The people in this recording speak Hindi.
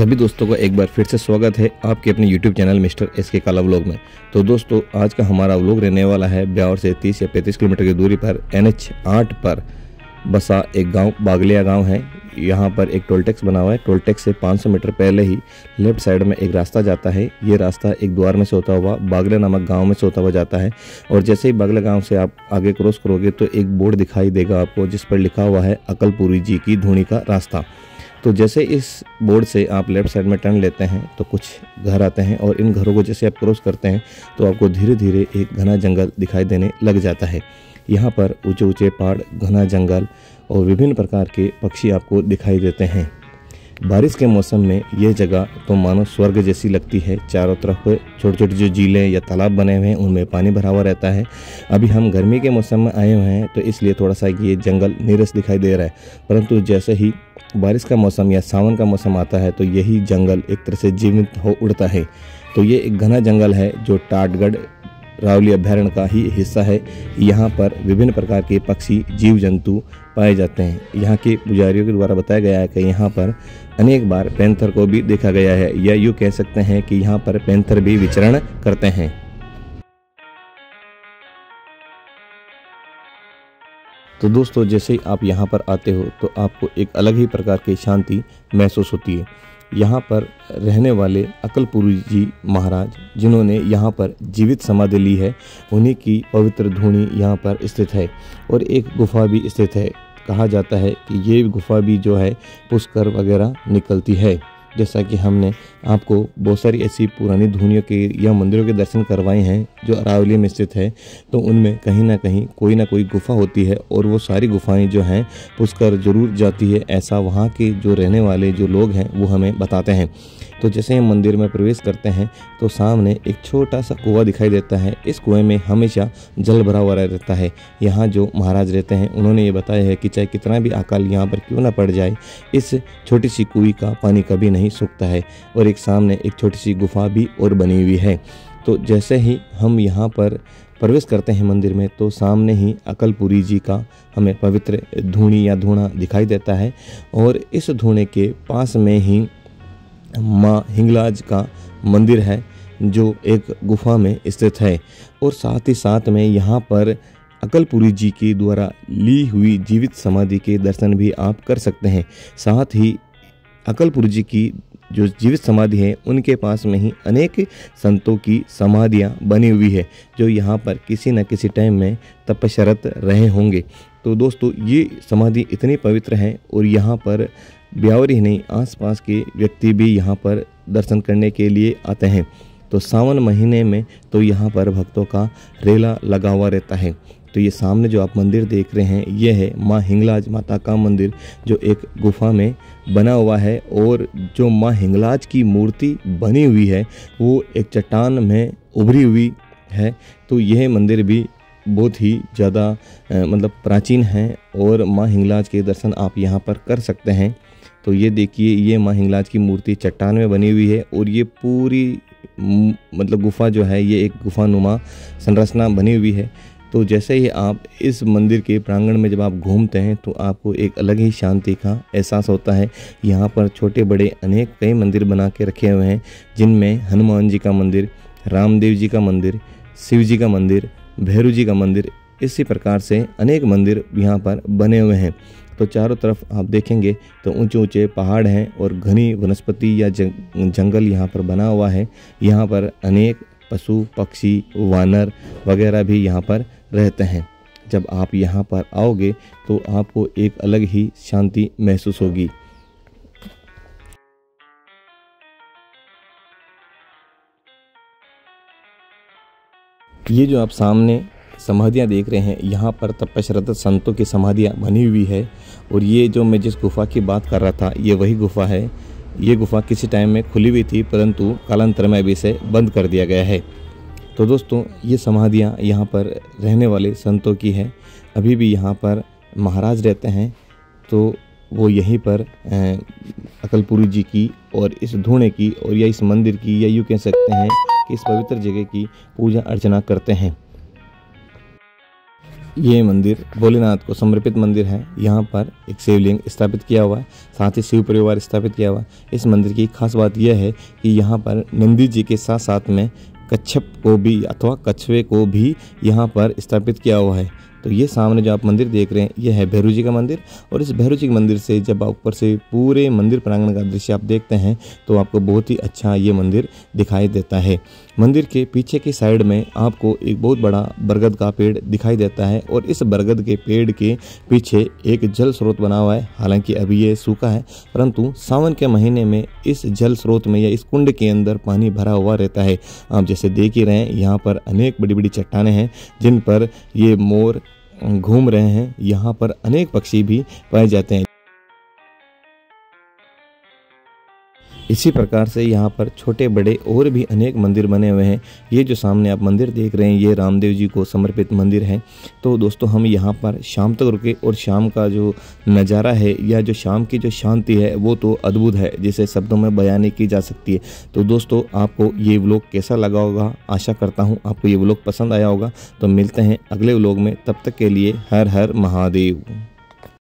सभी दोस्तों को एक बार फिर से स्वागत है आपके अपने YouTube चैनल मिस्टर एस के काला व्लॉग में। तो दोस्तों आज का हमारा व्लॉग रहने वाला है ब्यावर से 30 या 35 किलोमीटर की दूरी पर NH 8 पर बसा एक गांव बागलिया गांव है। यहाँ पर एक टोल टैक्स बना हुआ है। टोल टैक्स से 500 मीटर पहले ही लेफ्ट साइड में एक रास्ता जाता है। ये रास्ता एक द्वार में से होता हुआ बागले नामक गांव में से होता हुआ जाता है। और जैसे ही बागले गांव से आप आगे क्रॉस करोगे तो एक बोर्ड दिखाई देगा आपको, जिस पर लिखा हुआ है अकलपुरी जी की धूनी का रास्ता। तो जैसे इस बोर्ड से आप लेफ़्ट साइड में टर्न लेते हैं तो कुछ घर आते हैं और इन घरों को जैसे आप क्रॉस करते हैं तो आपको धीरे धीरे एक घना जंगल दिखाई देने लग जाता है। यहाँ पर ऊंचे ऊंचे पहाड़, घना जंगल और विभिन्न प्रकार के पक्षी आपको दिखाई देते हैं। बारिश के मौसम में ये जगह तो मानो स्वर्ग जैसी लगती है। चारों तरफ छोटे छोटे जो झीलें या तालाब बने हुए हैं उनमें पानी भरा हुआ रहता है। अभी हम गर्मी के मौसम में आए हुए हैं तो इसलिए थोड़ा सा ये जंगल नीरस दिखाई दे रहा है, परंतु जैसे ही बारिश का मौसम या सावन का मौसम आता है तो यही जंगल एक तरह से जीवित हो उड़ता है। तो ये एक घना जंगल है जो टाटगढ़ रावली अभ्यारण्य का ही हिस्सा है। यहाँ पर विभिन्न प्रकार के पक्षी, जीव जंतु पाए जाते हैं। यहाँ के पुजारियों के द्वारा बताया गया है कि यहाँ पर अनेक बार पैंथर को भी देखा गया है, या यूँ कह सकते हैं कि यहाँ पर पैंथर भी विचरण करते हैं। तो दोस्तों जैसे ही आप यहाँ पर आते हो तो आपको एक अलग ही प्रकार की शांति महसूस होती है। यहाँ पर रहने वाले अकलपुरी जी महाराज, जिन्होंने यहाँ पर जीवित समाधि ली है, उन्हीं की पवित्र धूनी यहाँ पर स्थित है। और एक गुफा भी स्थित है। कहा जाता है कि ये गुफा भी जो है पुष्कर वगैरह निकलती है। जैसा कि हमने आपको बहुत सारी ऐसी पुरानी धूनियों के या मंदिरों के दर्शन करवाए हैं जो अरावली में स्थित है, तो उनमें कहीं ना कहीं कोई ना कोई गुफा होती है और वो सारी गुफाएं जो हैं पुष्कर जरूर जाती है। ऐसा वहाँ के जो रहने वाले जो लोग हैं वो हमें बताते हैं। तो जैसे हम मंदिर में प्रवेश करते हैं तो सामने एक छोटा सा कुआं दिखाई देता है। इस कुएं में हमेशा जल भरा हुआ रहता है। यहाँ जो महाराज रहते हैं उन्होंने ये बताया है कि चाहे कितना भी अकाल यहाँ पर क्यों ना पड़ जाए, इस छोटी सी कुएं का पानी कभी नहीं सूखता है। और एक सामने एक छोटी सी गुफा भी और बनी हुई है। तो जैसे ही हम यहाँ पर प्रवेश करते हैं मंदिर में तो सामने ही अकलपुरी जी का हमें पवित्र धूनी या धूणा दिखाई देता है। और इस धूणे के पास में ही माँ हिंगलाज का मंदिर है जो एक गुफा में स्थित है। और साथ ही साथ में यहाँ पर अकलपुरी जी के द्वारा ली हुई जीवित समाधि के दर्शन भी आप कर सकते हैं। साथ ही अकलपुरी जी की जो जीवित समाधि है उनके पास में ही अनेक संतों की समाधियाँ बनी हुई है जो यहाँ पर किसी न किसी टाइम में तपस्यारत रहे होंगे। तो दोस्तों ये समाधि इतनी पवित्र है और यहाँ पर ब्यावर ही नहीं, आसपास के व्यक्ति भी यहाँ पर दर्शन करने के लिए आते हैं। तो सावन महीने में तो यहाँ पर भक्तों का रेला लगा हुआ रहता है। तो ये सामने जो आप मंदिर देख रहे हैं ये है माँ हिंगलाज माता का मंदिर जो एक गुफा में बना हुआ है। और जो माँ हिंगलाज की मूर्ति बनी हुई है वो एक चट्टान में उभरी हुई है। तो यह मंदिर भी बहुत ही ज़्यादा मतलब प्राचीन है और माँ हिंगलाज के दर्शन आप यहाँ पर कर सकते हैं। तो ये देखिए, ये माँ हिंगलाज की मूर्ति चट्टान में बनी हुई है और ये पूरी मतलब गुफा जो है ये एक गुफानुमा संरचना बनी हुई है। तो जैसे ही आप इस मंदिर के प्रांगण में जब आप घूमते हैं तो आपको एक अलग ही शांति का एहसास होता है। यहाँ पर छोटे बड़े अनेक कई मंदिर बना के रखे हुए हैं, जिनमें हनुमान जी का मंदिर, रामदेव जी का मंदिर, शिव जी का मंदिर, भैरव जी का मंदिर, इसी प्रकार से अनेक मंदिर यहाँ पर बने हुए हैं। तो चारों तरफ आप देखेंगे तो ऊंचे ऊंचे पहाड़ हैं और घनी वनस्पति या जंगल यहाँ पर बना हुआ है। यहाँ पर अनेक पशु पक्षी, वानर वगैरह भी यहाँ पर रहते हैं। जब आप यहाँ पर आओगे तो आपको एक अलग ही शांति महसूस होगी। ये जो आप सामने समाधियाँ देख रहे हैं यहाँ पर तपस्यारत संतों की समाधियाँ बनी हुई है। और ये जो मैं जिस गुफा की बात कर रहा था ये वही गुफा है। ये गुफा किसी टाइम में खुली हुई थी परंतु कालांतर में अभी इसे बंद कर दिया गया है। तो दोस्तों ये समाधियाँ यहाँ पर रहने वाले संतों की है। अभी भी यहाँ पर महाराज रहते हैं तो वो यहीं पर अकलपुरी जी की और इस धूणे की और या इस मंदिर की या यूँ कह सकते हैं कि इस पवित्र जगह की पूजा अर्चना करते हैं। ये मंदिर भोलेनाथ को समर्पित मंदिर है। यहाँ पर एक शिवलिंग स्थापित किया हुआ है, साथ ही शिव परिवार स्थापित किया हुआ है। इस मंदिर की खास बात यह है कि यहाँ पर नंदी जी के साथ साथ में कच्छप को भी अथवा कछुए को भी यहाँ पर स्थापित किया हुआ है। तो ये सामने जो आप मंदिर देख रहे हैं ये है भैरव जी का मंदिर। और इस भैरव जी के मंदिर से जब आप ऊपर से पूरे मंदिर प्रांगण का दृश्य आप देखते हैं तो आपको बहुत ही अच्छा ये मंदिर दिखाई देता है। मंदिर के पीछे की साइड में आपको एक बहुत बड़ा बरगद का पेड़ दिखाई देता है और इस बरगद के पेड़ के पीछे एक जल स्रोत बना हुआ है। हालांकि अभी ये सूखा है, परंतु सावन के महीने में इस जल स्रोत में या इस कुंड के अंदर पानी भरा हुआ रहता है। आप जैसे देख ही रहे हैं यहाँ पर अनेक बड़ी बड़ी चट्टानें हैं जिन पर ये मोर घूम रहे हैं। यहाँ पर अनेक पक्षी भी पाए जाते हैं। इसी प्रकार से यहाँ पर छोटे बड़े और भी अनेक मंदिर बने हुए हैं। ये जो सामने आप मंदिर देख रहे हैं ये रामदेव जी को समर्पित मंदिर है। तो दोस्तों हम यहाँ पर शाम तक रुके और शाम का जो नज़ारा है या जो शाम की जो शांति है वो तो अद्भुत है, जिसे शब्दों में बयान नहीं की जा सकती है। तो दोस्तों आपको ये व्लॉग कैसा लगा होगा, आशा करता हूँ आपको ये व्लॉग पसंद आया होगा। तो मिलते हैं अगले व्लॉग में, तब तक के लिए हर हर महादेव।